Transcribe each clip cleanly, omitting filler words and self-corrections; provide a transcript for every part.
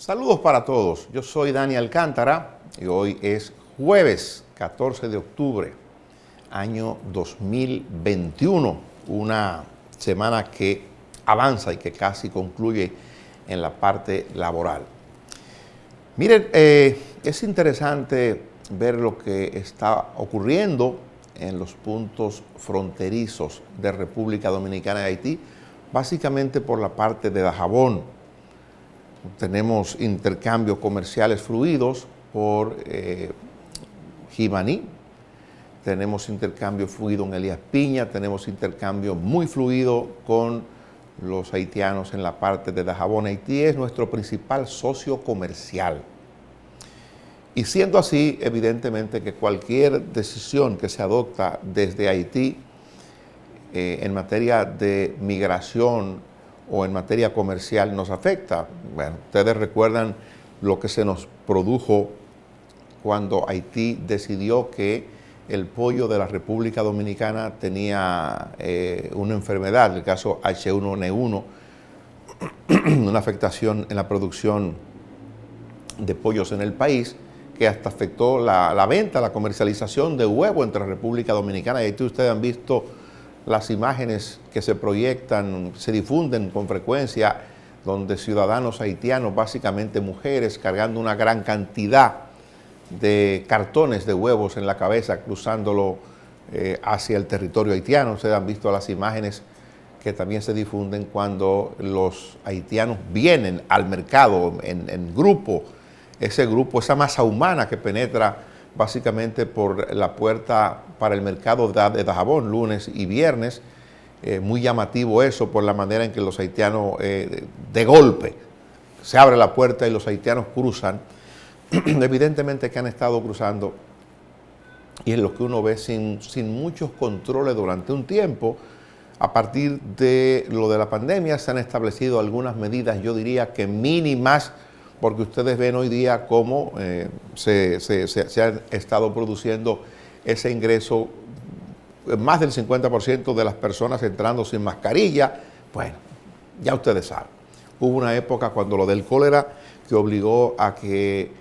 Saludos para todos, yo soy Dani Alcántara y hoy es jueves 14 de octubre, año 2021, una semana que avanza y que casi concluye en la parte laboral. Miren, es interesante ver lo que está ocurriendo en los puntos fronterizos de República Dominicana y Haití, básicamente por la parte de Dajabón. Tenemos intercambios comerciales fluidos por Jimaní, tenemos intercambio fluido en Elías Piña, tenemos intercambio muy fluido con los haitianos en la parte de Dajabón. Haití es nuestro principal socio comercial. Y siendo así, evidentemente que cualquier decisión que se adopta desde Haití en materia de migración o en materia comercial nos afecta. Bueno, ustedes recuerdan lo que se nos produjo cuando Haití decidió que el pollo de la República Dominicana tenía una enfermedad, el caso H1N1, una afectación en la producción de pollos en el país, que hasta afectó la venta, la comercialización de huevo entre la República Dominicana y Haití. Ustedes han visto las imágenes que se proyectan, se difunden con frecuencia, donde ciudadanos haitianos, básicamente mujeres, cargando una gran cantidad de cartones de huevos en la cabeza, cruzándolo hacia el territorio haitiano. Ustedes han visto las imágenes que también se difunden cuando los haitianos vienen al mercado en grupo, ese grupo, esa masa humana que penetra básicamente por la puerta para el mercado de Dajabón, lunes y viernes. Muy llamativo eso por la manera en que los haitianos de golpe se abre la puerta y los haitianos cruzan. Evidentemente que han estado cruzando y es lo que uno ve sin muchos controles durante un tiempo. A partir de lo de la pandemia se han establecido algunas medidas, yo diría que mínimas, porque ustedes ven hoy día cómo se ha estado produciendo ese ingreso, más del 50% de las personas entrando sin mascarilla. Bueno, ya ustedes saben, hubo una época cuando lo del cólera que obligó a que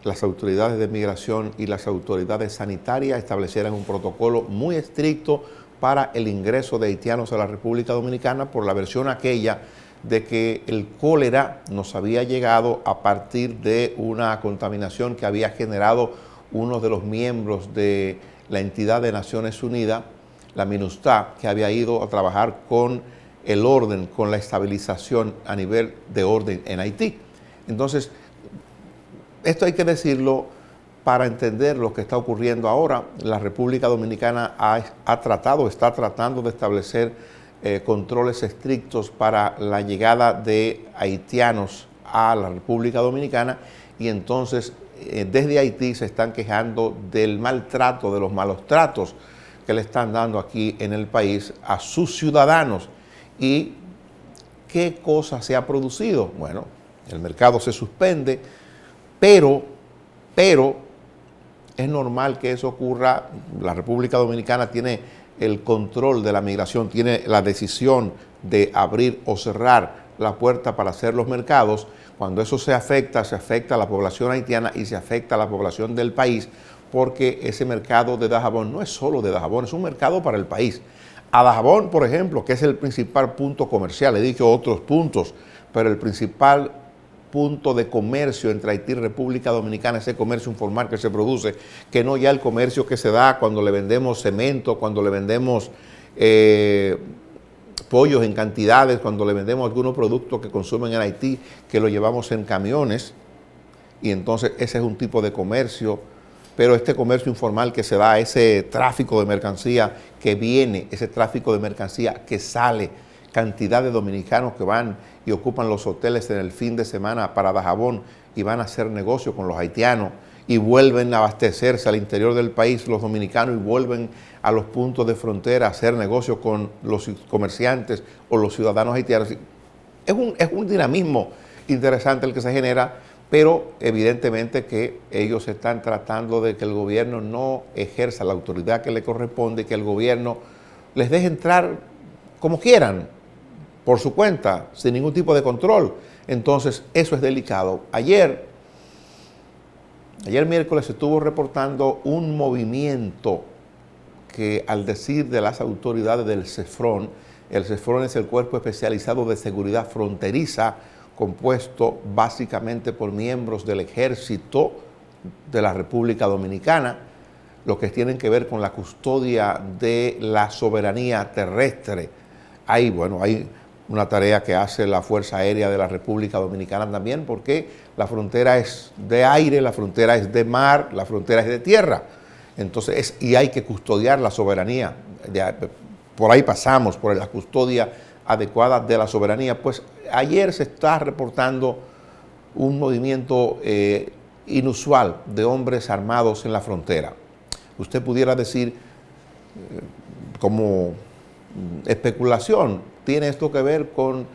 las autoridades de migración y las autoridades sanitarias establecieran un protocolo muy estricto para el ingreso de haitianos a la República Dominicana por la versión aquella de que el cólera nos había llegado a partir de una contaminación que había generado uno de los miembros de la entidad de Naciones Unidas, la MINUSTAH, que había ido a trabajar con el orden, con la estabilización a nivel de orden en Haití. Entonces, esto hay que decirlo para entender lo que está ocurriendo ahora. La República Dominicana está tratando de establecer controles estrictos para la llegada de haitianos a la República Dominicana, y entonces desde Haití se están quejando del maltrato, de los malos tratos que le están dando aquí en el país a sus ciudadanos. ¿Y qué cosa se ha producido? Bueno, el mercado se suspende, pero es normal que eso ocurra. La República Dominicana tiene el control de la migración, tiene la decisión de abrir o cerrar la puerta para hacer los mercados. Cuando eso se afecta a la población haitiana y se afecta a la población del país, porque ese mercado de Dajabón no es solo de Dajabón, es un mercado para el país. A Dajabón, por ejemplo, que es el principal punto comercial, he dicho otros puntos, pero el principal punto de comercio entre Haití y República Dominicana, ese comercio informal que se produce, que no ya el comercio que se da cuando le vendemos cemento, cuando le vendemos pollos en cantidades, cuando le vendemos algunos productos que consumen en Haití, que lo llevamos en camiones, y entonces ese es un tipo de comercio. Pero este comercio informal que se da, ese tráfico de mercancía que viene, ese tráfico de mercancía que sale, cantidad de dominicanos que van y ocupan los hoteles en el fin de semana para Dajabón y van a hacer negocio con los haitianos y vuelven a abastecerse al interior del país los dominicanos y vuelven a los puntos de frontera a hacer negocio con los comerciantes o los ciudadanos haitianos. Es un dinamismo interesante el que se genera, pero evidentemente que ellos están tratando de que el gobierno no ejerza la autoridad que le corresponde, que el gobierno les deje entrar como quieran, por su cuenta, sin ningún tipo de control. Entonces, eso es delicado. Ayer miércoles se estuvo reportando un movimiento que, al decir de las autoridades del CESFRON, el CESFRON es el Cuerpo Especializado de Seguridad Fronteriza, compuesto básicamente por miembros del Ejército de la República Dominicana, lo que tienen que ver con la custodia de la soberanía terrestre. Hay una tarea que hace la Fuerza Aérea de la República Dominicana también, porque la frontera es de aire, la frontera es de mar, la frontera es de tierra. Entonces, y hay que custodiar la soberanía. Por ahí pasamos, por la custodia adecuada de la soberanía. Pues ayer se está reportando un movimiento inusual de hombres armados en la frontera. Usted pudiera decir, como especulación, ¿tiene esto que ver con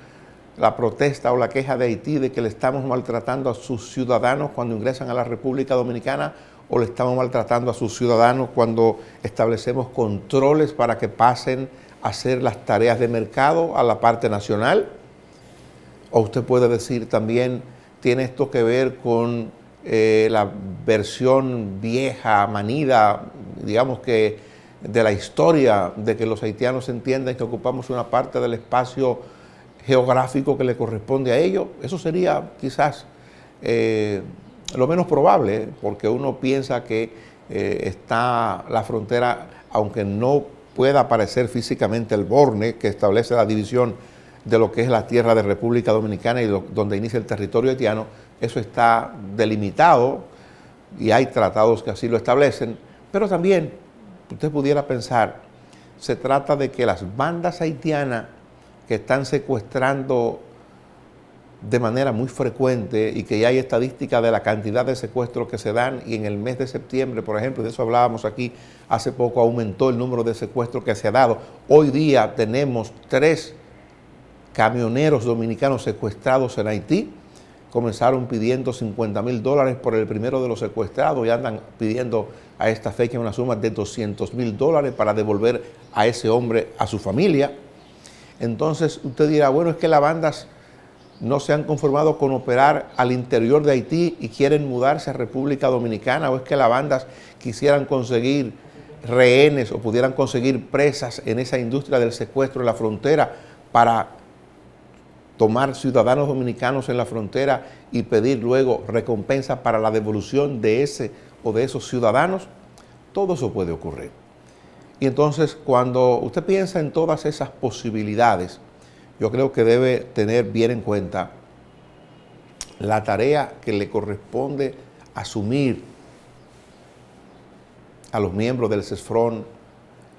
la protesta o la queja de Haití de que le estamos maltratando a sus ciudadanos cuando ingresan a la República Dominicana, o le estamos maltratando a sus ciudadanos cuando establecemos controles para que pasen a hacer las tareas de mercado a la parte nacional? O usted puede decir también, ¿tiene esto que ver con la versión vieja, manida, digamos que de la historia, de que los haitianos entiendan que ocupamos una parte del espacio geográfico que le corresponde a ellos? Eso sería quizás lo menos probable, porque uno piensa que está la frontera, aunque no pueda aparecer físicamente el borne que establece la división de lo que es la tierra de República Dominicana y donde inicia el territorio haitiano, eso está delimitado y hay tratados que así lo establecen, pero también usted pudiera pensar, se trata de que las bandas haitianas que están secuestrando de manera muy frecuente, y que ya hay estadística de la cantidad de secuestros que se dan, y en el mes de septiembre, por ejemplo, de eso hablábamos aquí hace poco, aumentó el número de secuestros que se ha dado. Hoy día tenemos 3 camioneros dominicanos secuestrados en Haití. Comenzaron pidiendo $50,000 por el primero de los secuestrados y andan pidiendo a esta fecha una suma de $200,000 para devolver a ese hombre a su familia. Entonces usted dirá, bueno, es que las bandas no se han conformado con operar al interior de Haití y quieren mudarse a República Dominicana, o es que las bandas quisieran conseguir rehenes o pudieran conseguir presas en esa industria del secuestro en la frontera para tomar ciudadanos dominicanos en la frontera y pedir luego recompensa para la devolución de ese o de esos ciudadanos. Todo eso puede ocurrir. Y entonces, cuando usted piensa en todas esas posibilidades, yo creo que debe tener bien en cuenta la tarea que le corresponde asumir a los miembros del CESFRON,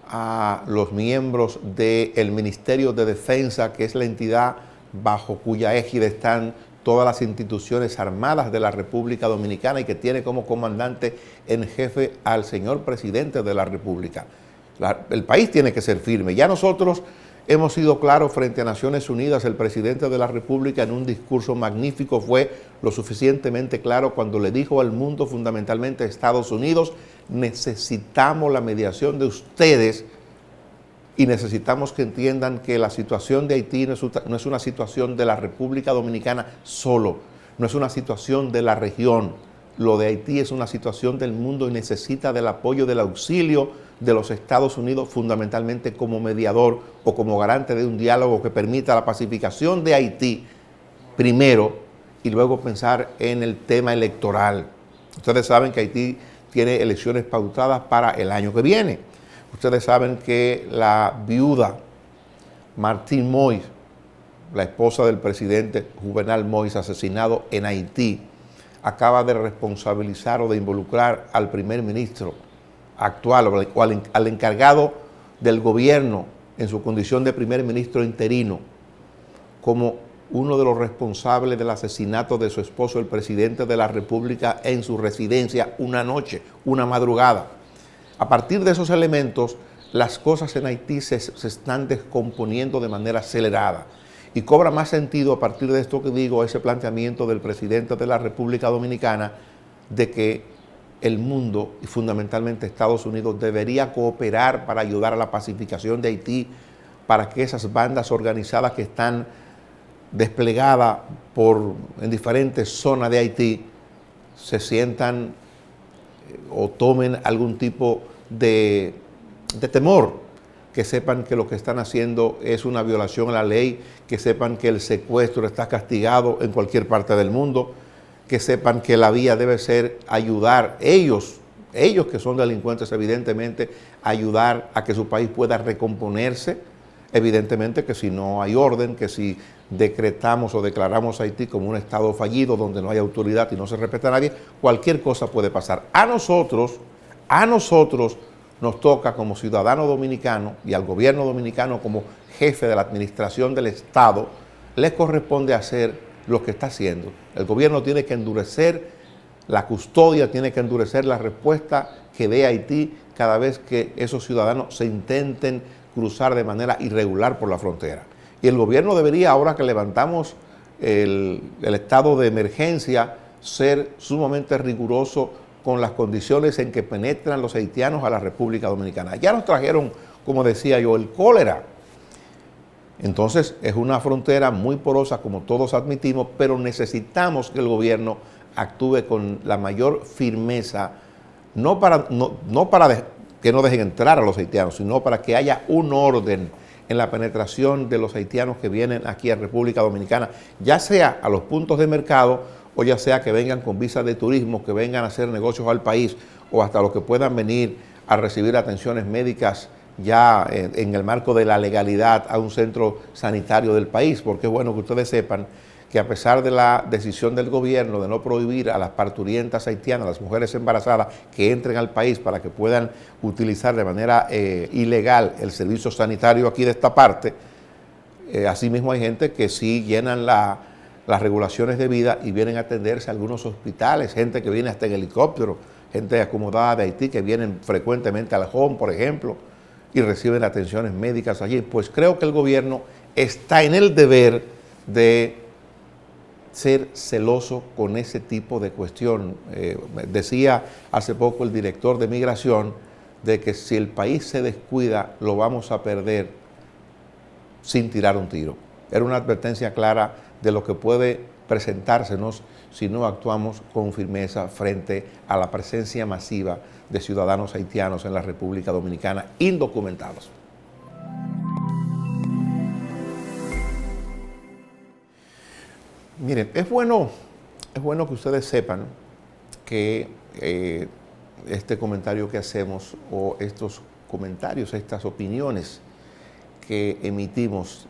a los miembros del Ministerio de Defensa, que es la entidad bajo cuya égida están todas las instituciones armadas de la República Dominicana y que tiene como comandante en jefe al señor presidente de la República. El país tiene que ser firme. Ya nosotros hemos sido claros frente a Naciones Unidas. El presidente de la República, en un discurso magnífico, fue lo suficientemente claro cuando le dijo al mundo, fundamentalmente a Estados Unidos, necesitamos la mediación de ustedes y necesitamos que entiendan que la situación de Haití no es una situación de la República Dominicana solo, no es una situación de la región. Lo de Haití es una situación del mundo y necesita del apoyo, del auxilio de los Estados Unidos, fundamentalmente como mediador o como garante de un diálogo que permita la pacificación de Haití primero y luego pensar en el tema electoral. Ustedes saben que Haití tiene elecciones pautadas para el año que viene. Ustedes saben que la viuda Martín Moïse, la esposa del presidente Juvenal Moïse, asesinado en Haití, acaba de responsabilizar o de involucrar al primer ministro actual o al encargado del gobierno en su condición de primer ministro interino como uno de los responsables del asesinato de su esposo, el presidente de la República, en su residencia una noche, una madrugada. A partir de esos elementos, las cosas en Haití se están descomponiendo de manera acelerada y cobra más sentido a partir de esto que digo, ese planteamiento del presidente de la República Dominicana de que el mundo y fundamentalmente Estados Unidos debería cooperar para ayudar a la pacificación de Haití para que esas bandas organizadas que están desplegadas en diferentes zonas de Haití se sientan o tomen algún tipo de temor, que sepan que lo que están haciendo es una violación a la ley, que sepan que el secuestro está castigado en cualquier parte del mundo, que sepan que la vía debe ser ayudar ellos que son delincuentes, evidentemente, ayudar a que su país pueda recomponerse. Evidentemente que si no hay orden, que si decretamos o declaramos a Haití como un estado fallido donde no hay autoridad y no se respeta a nadie, cualquier cosa puede pasar. A nosotros nos toca como ciudadano dominicano y al gobierno dominicano como jefe de la administración del Estado, les corresponde hacer lo que está haciendo. El gobierno tiene que endurecer la custodia, tiene que endurecer la respuesta que dé Haití cada vez que esos ciudadanos se intenten cruzar de manera irregular por la frontera. Y el gobierno debería, ahora que levantamos el estado de emergencia, ser sumamente riguroso con las condiciones en que penetran los haitianos a la República Dominicana. Ya nos trajeron, como decía yo, el cólera. Entonces es una frontera muy porosa, como todos admitimos, pero necesitamos que el gobierno actúe con la mayor firmeza, no para que no dejen entrar a los haitianos, sino para que haya un orden en la penetración de los haitianos que vienen aquí a República Dominicana, ya sea a los puntos de mercado o ya sea que vengan con visas de turismo, que vengan a hacer negocios al país o hasta los que puedan venir a recibir atenciones médicas ya en el marco de la legalidad a un centro sanitario del país, porque es bueno que ustedes sepan que a pesar de la decisión del gobierno de no prohibir a las parturientas haitianas, a las mujeres embarazadas, que entren al país para que puedan utilizar de manera ilegal el servicio sanitario aquí de esta parte, asimismo hay gente que sí llenan las regulaciones de vida y vienen a atenderse a algunos hospitales, gente que viene hasta en helicóptero, gente acomodada de Haití que vienen frecuentemente al home, por ejemplo, y reciben atenciones médicas allí. Pues creo que el gobierno está en el deber de ser celoso con ese tipo de cuestión. Decía hace poco el director de Migración de que si el país se descuida lo vamos a perder sin tirar un tiro. Era una advertencia clara de lo que puede presentársenos si no actuamos con firmeza frente a la presencia masiva de ciudadanos haitianos en la República Dominicana indocumentados. Miren, es bueno que ustedes sepan que este comentario que hacemos o estos comentarios, estas opiniones que emitimos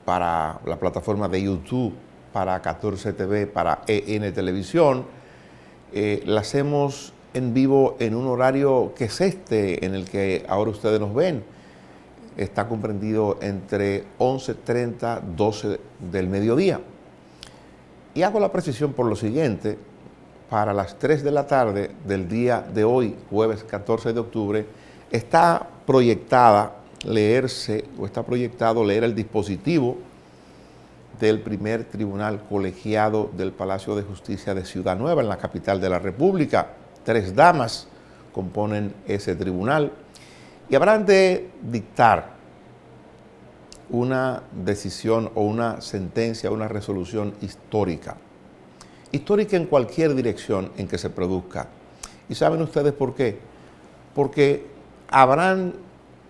para la plataforma de YouTube, para 14 TV, para EN Televisión, la hacemos en vivo en un horario que es en el que ahora ustedes nos ven. Está comprendido entre 11:30 y 12 del mediodía. Y hago la precisión por lo siguiente: para las 3 de la tarde del día de hoy, jueves 14 de octubre, está proyectado leer el dispositivo del primer tribunal colegiado del Palacio de Justicia de Ciudad Nueva, en la capital de la República. 3 damas componen ese tribunal y habrán de dictar una decisión o una sentencia, una resolución histórica. Histórica en cualquier dirección en que se produzca. ¿Y saben ustedes por qué? Porque habrán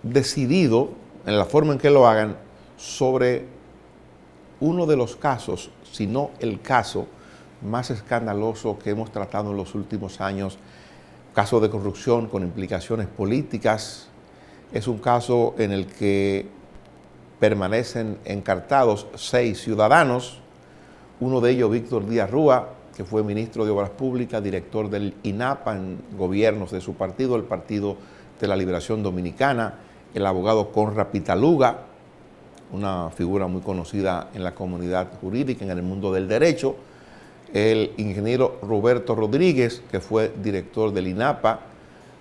decidido, en la forma en que lo hagan, sobre uno de los casos, si no el caso más escandaloso que hemos tratado en los últimos años, caso de corrupción con implicaciones políticas. Es un caso en el que permanecen encartados 6 ciudadanos, uno de ellos Víctor Díaz Rúa, que fue ministro de Obras Públicas, director del INAPA en gobiernos de su partido, el Partido de la Liberación Dominicana, el abogado Conrad Pitaluga, una figura muy conocida en la comunidad jurídica, en el mundo del derecho, el ingeniero Roberto Rodríguez, que fue director del INAPA,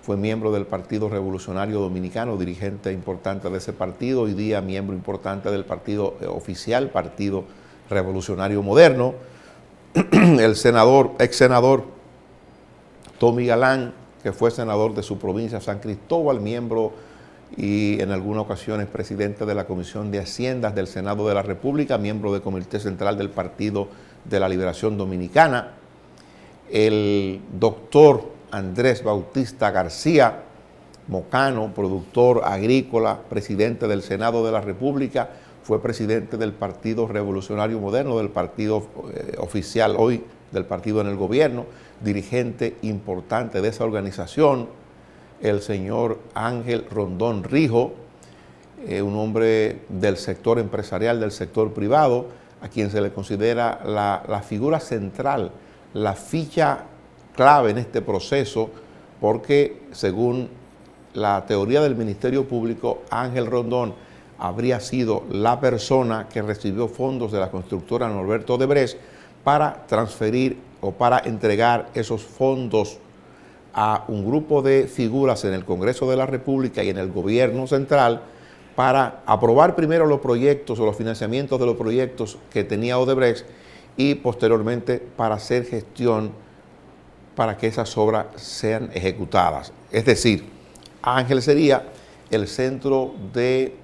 fue miembro del Partido Revolucionario Dominicano, dirigente importante de ese partido, hoy día miembro importante del partido oficial, Partido Revolucionario Moderno, el ex senador Tommy Galán, que fue senador de su provincia, San Cristóbal, miembro y en algunas ocasiones presidente de la Comisión de Haciendas del Senado de la República, miembro del Comité Central del Partido de la Liberación Dominicana. El doctor Andrés Bautista García Mocano, productor agrícola, presidente del Senado de la República, fue presidente del Partido Revolucionario Moderno, del partido oficial hoy, del partido en el gobierno, dirigente importante de esa organización. El señor Ángel Rondón Rijo, un hombre del sector empresarial, del sector privado, a quien se le considera la figura central, la ficha clave en este proceso, porque según la teoría del Ministerio Público, Ángel Rondón habría sido la persona que recibió fondos de la constructora Norberto Odebrecht para transferir o para entregar esos fondos a un grupo de figuras en el Congreso de la República y en el gobierno central para aprobar primero los proyectos o los financiamientos de los proyectos que tenía Odebrecht y posteriormente para hacer gestión para que esas obras sean ejecutadas. Es decir, Ángel sería el centro de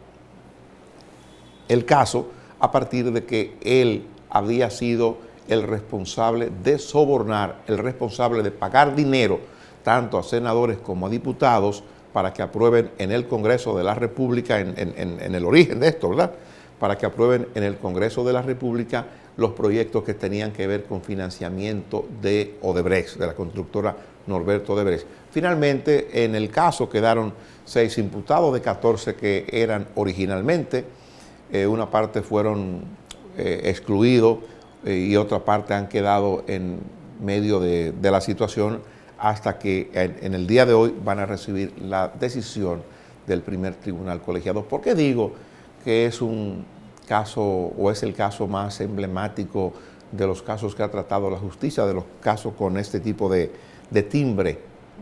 el caso a partir de que él había sido el responsable de sobornar, el responsable de pagar dinero tanto a senadores como a diputados para que aprueben en el Congreso de la República, en el origen de esto, ¿verdad? Para que aprueben en el Congreso de la República los proyectos que tenían que ver con financiamiento de Odebrecht, de la constructora Norberto Odebrecht. Finalmente, en el caso quedaron 6 imputados de 14 que eran originalmente. Una parte fueron excluidos y otra parte han quedado en medio de la situación hasta que en el día de hoy van a recibir la decisión del primer tribunal colegiado. ¿Por qué digo que es un caso o es el caso más emblemático de los casos que ha tratado la justicia, de los casos con este tipo de timbre,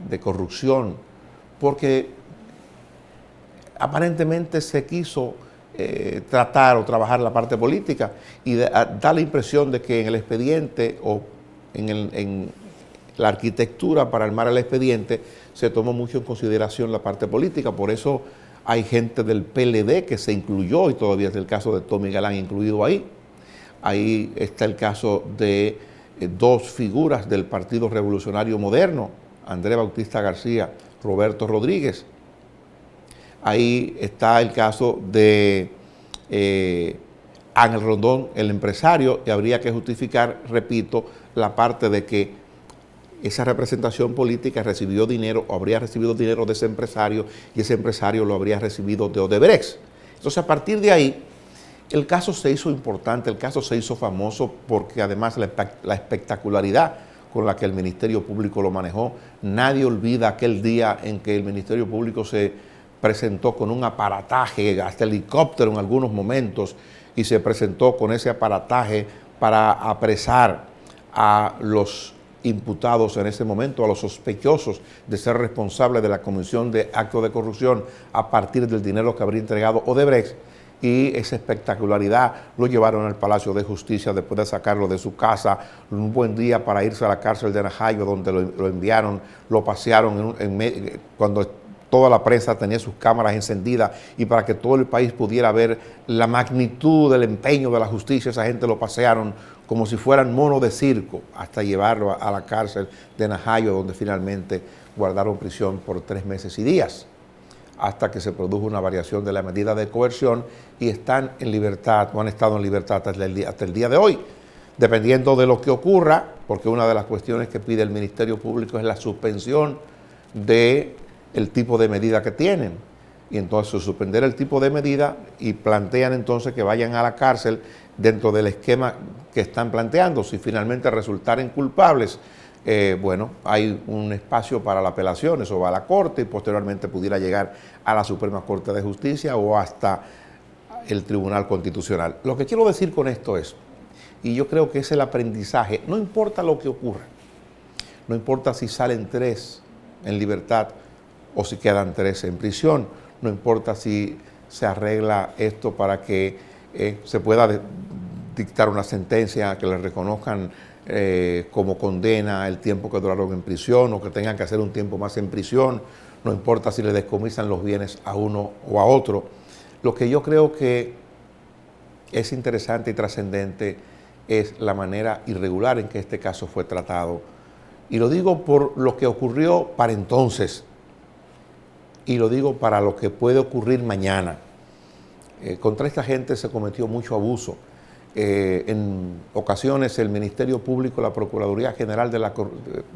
de corrupción? Porque aparentemente se quiso tratar o trabajar la parte política y da la impresión de que en el expediente o en la arquitectura para armar el expediente se tomó mucho en consideración la parte política. Por eso hay gente del PLD que se incluyó y todavía es el caso de Tommy Galán incluido ahí. Ahí está el caso de 2 figuras del Partido Revolucionario Moderno, Andrés Bautista García, Roberto Rodríguez. Ahí está el caso de Ángel Rondón, el empresario, y habría que justificar, repito, la parte de que esa representación política recibió dinero o habría recibido dinero de ese empresario y ese empresario lo habría recibido de Odebrecht. Entonces, a partir de ahí, el caso se hizo importante, el caso se hizo famoso porque además la espectacularidad con la que el Ministerio Público lo manejó. Nadie olvida aquel día en que el Ministerio Público se presentó con un aparataje, hasta helicóptero en algunos momentos, y se presentó con ese aparataje para apresar a los imputados en ese momento, a los sospechosos de ser responsables de la comisión de actos de corrupción a partir del dinero que habría entregado Odebrecht. Y esa espectacularidad lo llevaron al Palacio de Justicia después de sacarlo de su casa, un buen día para irse a la cárcel de Najayo, donde lo enviaron, lo pasearon cuando toda la prensa tenía sus cámaras encendidas y para que todo el país pudiera ver la magnitud del empeño de la justicia, esa gente lo pasearon como si fueran monos de circo hasta llevarlo a la cárcel de Najayo, donde finalmente guardaron prisión por 3 meses y días, hasta que se produjo una variación de la medida de coerción y están en libertad, o han estado en libertad hasta el día de hoy, dependiendo de lo que ocurra, porque una de las cuestiones que pide el Ministerio Público es la suspensión del tipo de medida que tienen. Y entonces suspender el tipo de medida y plantean entonces que vayan a la cárcel dentro del esquema que están planteando. Si finalmente resultaren culpables, bueno, hay un espacio para la apelación, eso va a la Corte y posteriormente pudiera llegar a la Suprema Corte de Justicia o hasta el Tribunal Constitucional. Lo que quiero decir con esto es, y yo creo que es el aprendizaje, no importa lo que ocurra, no importa si salen 3 en libertad o si quedan 3 en prisión, no importa si se arregla esto para que se pueda dictar una sentencia que le reconozcan como condena el tiempo que duraron en prisión o que tengan que hacer un tiempo más en prisión. no importa si le descomisan los bienes a uno o a otro. Lo que yo creo que es interesante y trascendente es la manera irregular en que este caso fue tratado. Y lo digo por lo que ocurrió para entonces, y lo digo para lo que puede ocurrir mañana. Contra esta gente se cometió mucho abuso. En ocasiones el Ministerio Público, la Procuraduría General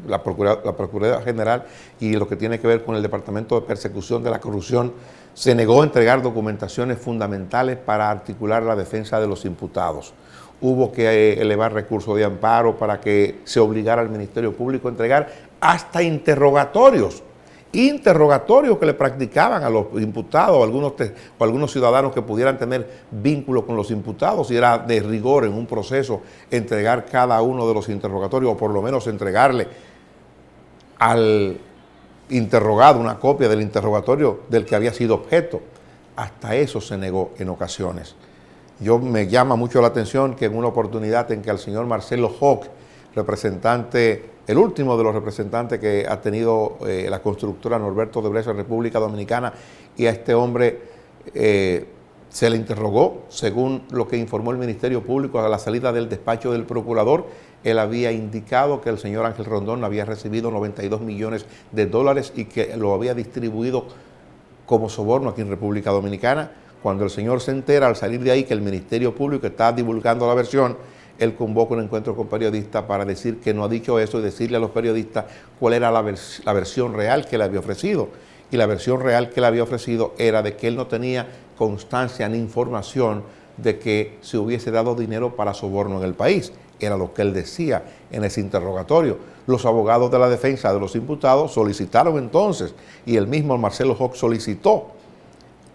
la Procuraduría General y lo que tiene que ver con el Departamento de Persecución de la Corrupción se negó a entregar documentaciones fundamentales para articular la defensa de los imputados. Hubo que elevar recursos de amparo para que se obligara al Ministerio Público a entregar hasta interrogatorios que le practicaban a los imputados o algunos ciudadanos que pudieran tener vínculo con los imputados, y era de rigor en un proceso entregar cada uno de los interrogatorios, o por lo menos entregarle al interrogado una copia del interrogatorio del que había sido objeto. Hasta eso se negó en ocasiones. Me llama mucho la atención que en una oportunidad en que al señor Marcelo Hock, representante, el último de los representantes que ha tenido la constructora Norberto Odebrecht en República Dominicana, y a este hombre se le interrogó, según lo que informó el Ministerio Público a la salida del despacho del procurador. Él había indicado que el señor Ángel Rondón había recibido 92 millones de dólares y que lo había distribuido como soborno aquí en República Dominicana. Cuando el señor se entera, al salir de ahí, que el Ministerio Público está divulgando la versión, él convoca un encuentro con periodistas para decir que no ha dicho eso y decirle a los periodistas cuál era la versión real que le había ofrecido. Y la versión real que le había ofrecido era de que él no tenía constancia ni información de que se hubiese dado dinero para soborno en el país. Era lo que él decía en ese interrogatorio. Los abogados de la defensa de los imputados solicitaron entonces, y el mismo Marcelo Hock solicitó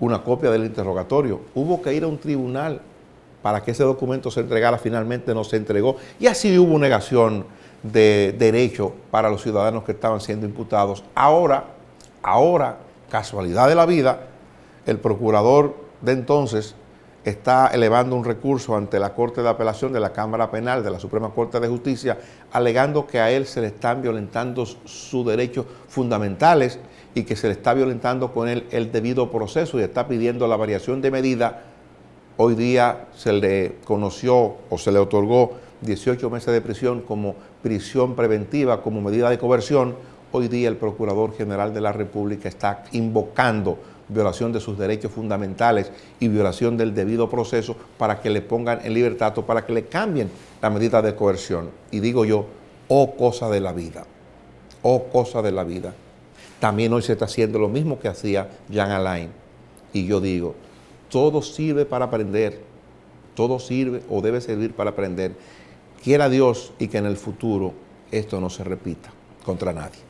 una copia del interrogatorio. Hubo que ir a un tribunal para que ese documento se entregara. Finalmente no se entregó, y así hubo negación de derecho para los ciudadanos que estaban siendo imputados. Ahora, casualidad de la vida, el procurador de entonces está elevando un recurso ante la Corte de Apelación de la Cámara Penal de la Suprema Corte de Justicia, alegando que a él se le están violentando sus derechos fundamentales y que se le está violentando con él el debido proceso, y está pidiendo la variación de medida. Hoy día se le conoció o se le otorgó 18 meses de prisión como prisión preventiva, como medida de coerción. Hoy día el Procurador General de la República está invocando violación de sus derechos fundamentales y violación del debido proceso para que le pongan en libertad o para que le cambien la medida de coerción. Y digo yo, oh cosa de la vida, oh cosa de la vida. También hoy se está haciendo lo mismo que hacía Jean Alain. Y yo digo, todo sirve para aprender, todo sirve o debe servir para aprender. Quiera Dios y que en el futuro esto no se repita contra nadie.